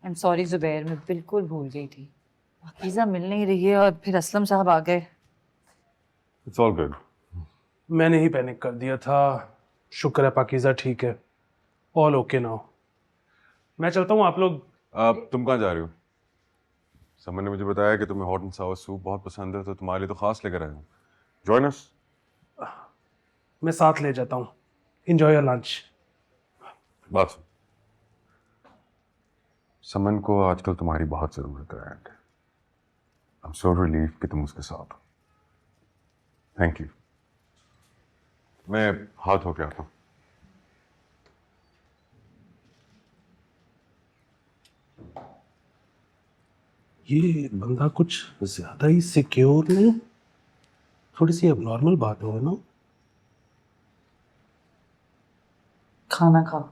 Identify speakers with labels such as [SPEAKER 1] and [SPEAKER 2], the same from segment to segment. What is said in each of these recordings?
[SPEAKER 1] I am sorry Zubair, मैं बिल्कुल भूल गई थी। पाकीज़ा मिल नहीं रही है और फिर असलम साहब आ गए।
[SPEAKER 2] It's all good.
[SPEAKER 3] मैंने ही पैनिक कर दिया था। शुक्र है पाकीज़ा ठीक है। All okay now. मैं चलता हूँ, आप लोग।
[SPEAKER 2] अब तुम कहाँ जा रहे हो? समन ने मुझे बताया कि तुम्हें हॉट एंड सावर सूप बहुत पसंद है, तो तुम्हारे लिए तो खास लेकर आया हूँ। Join us.
[SPEAKER 3] मैं साथ ले जाता हूँ। Enjoy your lunch.
[SPEAKER 2] बात सुन, समन को आजकल तुम्हारी बहुत जरूरत है and I am so relieve कि तुम उसके साथ हो। Thank you. मैं हाथ धो के आता हूँ।
[SPEAKER 3] ये बंदा कुछ ज्यादा ही सिक्योर नहीं? थोड़ी सी अब नॉर्मल बात हो ना।
[SPEAKER 1] खाना खाओ।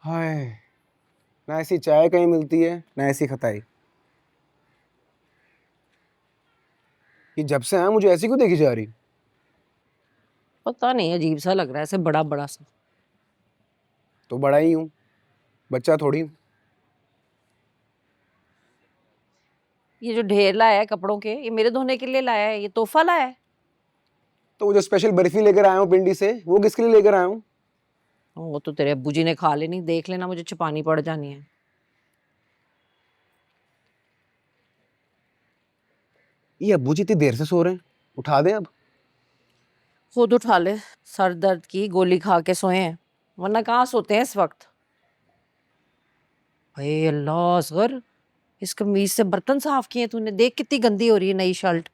[SPEAKER 4] हाय, ना ऐसी चाय कहीं मिलती है ना ऐसी खटाई। ये जब से आया मुझे ऐसी क्यों देखी जा रही?
[SPEAKER 5] पता नहीं, अजीब सा लग रहा है, ऐसे बड़ा बड़ा सा।
[SPEAKER 4] तो बड़ा ही हूँ, बच्चा थोड़ी हूँ।
[SPEAKER 5] ये जो ढेर लाया है कपड़ों के, ये मेरे धोने के लिए लाया है? ये तोहफा लाया है?
[SPEAKER 4] तो वो जो स्पेशल बर्फी लेकर आया हूँ पिंडी से, वो किसके लिए लेकर आया हूँ?
[SPEAKER 5] वो तो तेरे अब्बू जी ने खा लेनी, देख लेना, मुझे छुपानी पड़ जानी है।
[SPEAKER 4] ये अब्बू जी इतनी देर से सो रहे हैं, उठा दें अब?
[SPEAKER 5] खुद उठा ले, सर दर्द की गोली खा के सोए हैं, वरना कहाँ सोते हैं इस वक्त। अरे अल्लाह असगर, इस कमीज से बर्तन साफ किए तूने? देख कितनी गंदी हो रही है नई शर्ट।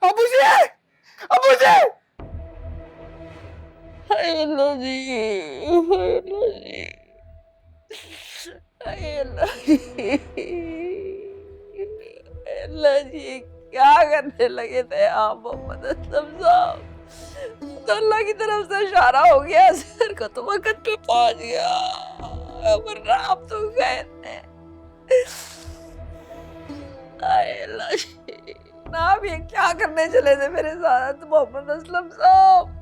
[SPEAKER 4] अब्बू जी! अब्बू जी!
[SPEAKER 5] हाय अल्लाह जी, हाय अल्लाह जी, हाय अल्लाह जी, अल्लाह जी, क्या करने लगे थे आप मोहम्मद असलम साहब? तो अल्लाह की तरफ से इशारा हो गया, सर को तो वक्त पे पहुंच गया, वरना आप तो गए थे। हाय अल्लाह जी, ना आप ये क्या करने चले थे मेरे साथ मोहम्मद असलम साहब?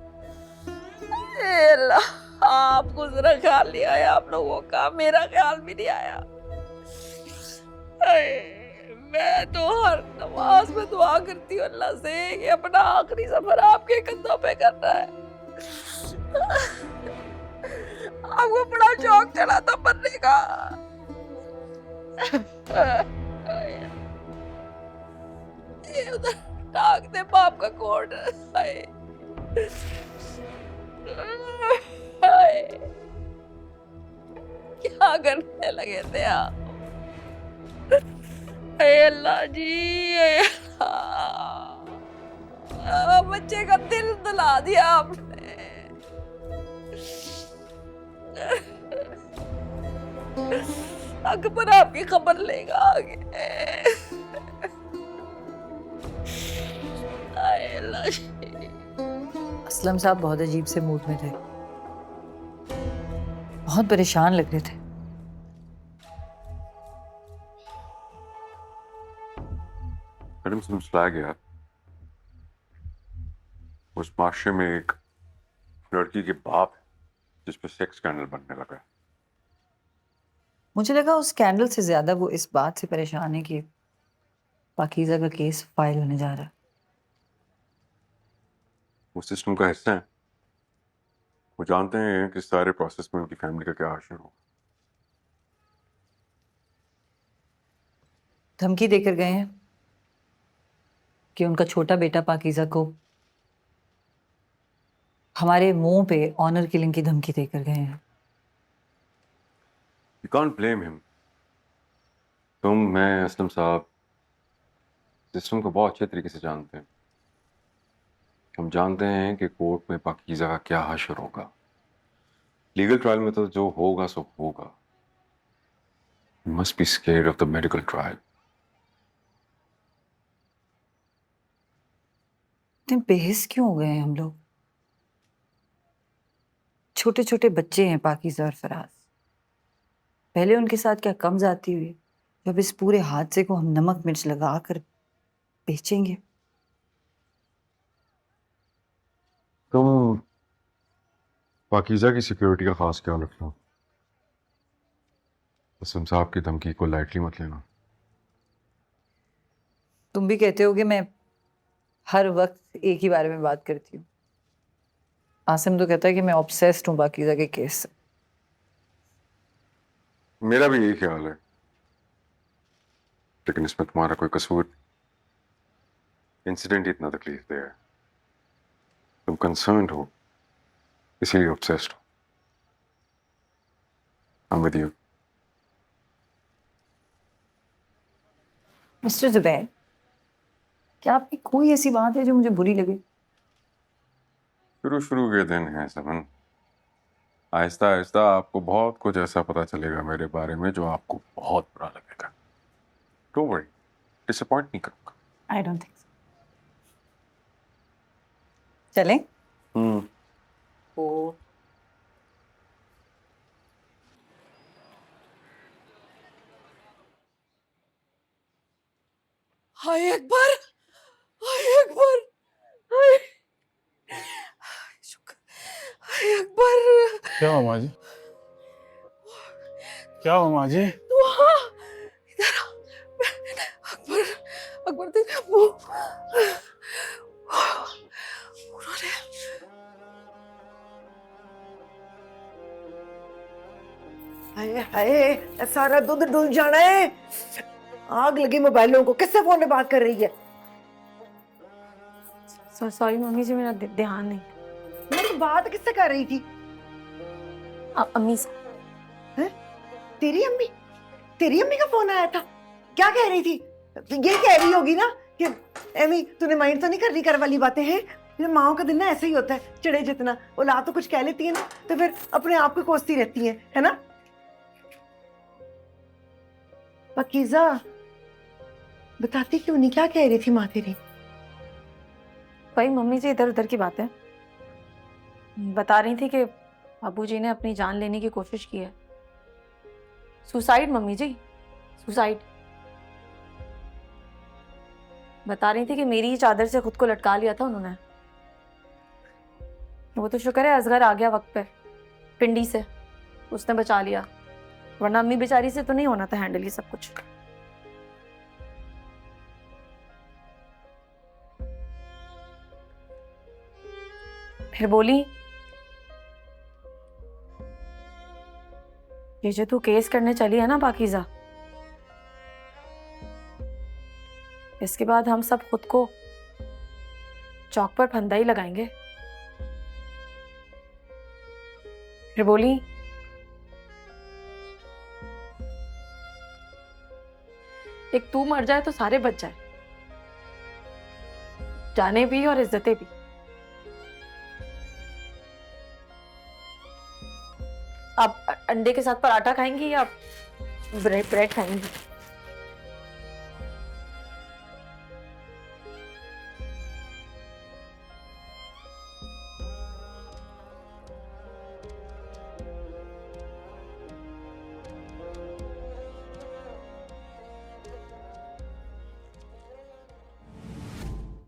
[SPEAKER 5] हाय अल्लाह, आपको जरा ख्याल नहीं आया आप लोगों का, मेरा ख्याल भी नहीं आया। हाय, मैं तो हर नमाज में दुआ करती हूँ अल्लाह से कि अपना आखिरी सफर आपके कंधों पे करना है। आपको बड़ा शौक चढ़ा था मरने का। ये उधर टांग दे बाप का कोट। हाय हाय, क्या करने लगे थे आप? हाय अल्लाह जी, हाय अल्लाह, बच्चे का दिल दुला दिया आपने। अकबर आपकी खबर लेगा आगे। हाय अल्लाह जी।
[SPEAKER 1] असलम साहब बहुत अजीब से मूड में थे, बहुत परेशान लग रहे थे।
[SPEAKER 2] मैडम से मुस्कुरा गया। उस माशरे में एक लड़की के बाप है जिस पे सेक्स स्कैंडल बनने लगा है।
[SPEAKER 1] मुझे लगा उस स्कैंडल से ज्यादा वो इस बात से परेशान है कि पाकीज़ा का केस फाइल होने जा रहा है।
[SPEAKER 2] वो सिस्टम का हिस्सा है। वो जानते हैं कि सारे प्रोसेस में उनकी फैमिली का क्या हाशिर हो।
[SPEAKER 1] धमकी देकर गए हैं कि उनका छोटा बेटा पाकीज़ा को हमारे मुंह पे ऑनर किलिंग की धमकी देकर गए हैं।
[SPEAKER 2] You can't blame him. तुम, मैं, असलम साहब सिस्टम को बहुत अच्छे तरीके से जानते हैं। हम जानते हैं कि कोर्ट में पाकीज़ा का क्या हश्र होगा। लीगल ट्रायल में तो जो होगा सो होगा। You must be scared of the medical trial.
[SPEAKER 1] इतने बेहिस क्यों हो गए हैं हम लोग? छोटे छोटे बच्चे हैं पाकीज़ा और फराज, पहले उनके साथ क्या कम जाती हुई जब इस पूरे हादसे को हम नमक मिर्च लगा कर बेचेंगे।
[SPEAKER 2] तुम पाकीज़ा की सिक्योरिटी का खास ख्याल रखना। कसम साहब की धमकी को लाइटली मत लेना।
[SPEAKER 1] तुम भी कहते हो कि मैं हर वक्त एक ही बारे में बात करती हूँ। आसिम तो कहता है कि मैं ऑब्सेस्ड हूँ पाकीज़ा के केस से।
[SPEAKER 2] मेरा भी यही ख्याल है, लेकिन इसमें तुम्हारा कोई कसूर। इंसिडेंट इतना तकलीफ दे है, तुम कंसर्न्ड हो इसीलिए ऑब्सेस्ड हो। I'm with you।
[SPEAKER 1] Mister Zubair, क्या आपकी कोई ऐसी बात है जो मुझे बुरी लगे?
[SPEAKER 2] शुरू के दिन है समन, आहिस्ता आहिस्ता आपको बहुत कुछ ऐसा पता चलेगा मेरे बारे में जो आपको बहुत बुरा लगेगा। डोंट वरी, डिसअपॉइंट नहीं करूंगा।
[SPEAKER 1] I don't think so. चलें? ओ
[SPEAKER 5] हाय अकबर, हाय अकबर, हाय शुक्र, हाय अकबर।
[SPEAKER 6] क्या हुआ माँ जी? क्या हुआ माँ जी?
[SPEAKER 5] तू हाँ इधर आ। अकबर, अकबर तेरे अब्बू उन्होंने
[SPEAKER 7] हाय हाय सारा दूध डूल जाना है। आग लगी मोबाइलों को। किससे फोन पे बात कर रही है?
[SPEAKER 8] सॉरी मम्मी जी, मेरा ध्यान नहीं।
[SPEAKER 7] मैं तो बात किससे कर रही थी?
[SPEAKER 8] अम्मी से।
[SPEAKER 7] हैं? तेरी अम्मी? तेरी अम्मी का फोन आया था? क्या कह रही थी? ये कह रही होगी ना कि एमी तूने माइंड तो नहीं कर रही, कर वाली बातें हैं। मेरे माओ का दिन ना ऐसे ही होता है, चिड़े जितना। औलाद तो कुछ कह लेती है ना तो फिर अपने आप को कोसती रहती है ना? पाकीज़ा बताती क्यों नहीं? क्या कह रही थी माँ तेरी?
[SPEAKER 8] भाई मम्मी जी इधर उधर की बातें बता रही थी कि अबूजी ने अपनी जान लेने की कोशिश की है। सुसाइड मम्मी जी, सुसाइड। बता रही थी कि मेरी ही चादर से खुद को लटका लिया था उन्होंने। वो तो शुक्र है असगर आ गया वक्त पे, पिंडी से उसने बचा लिया, वरना अम्मी बेचारी से तो नहीं होना था हैंडल ये सब कुछ। फिर बोली, ये जो तू केस करने चली है ना पाकीज़ा, इसके बाद हम सब खुद को चौक पर फंदा ही लगाएंगे। फिर बोली, एक तू मर जाए तो सारे बच जाए, जाने भी और इज्जतें भी। आप अंडे के साथ पराठा खाएंगी या ब्रेड खाएंगी?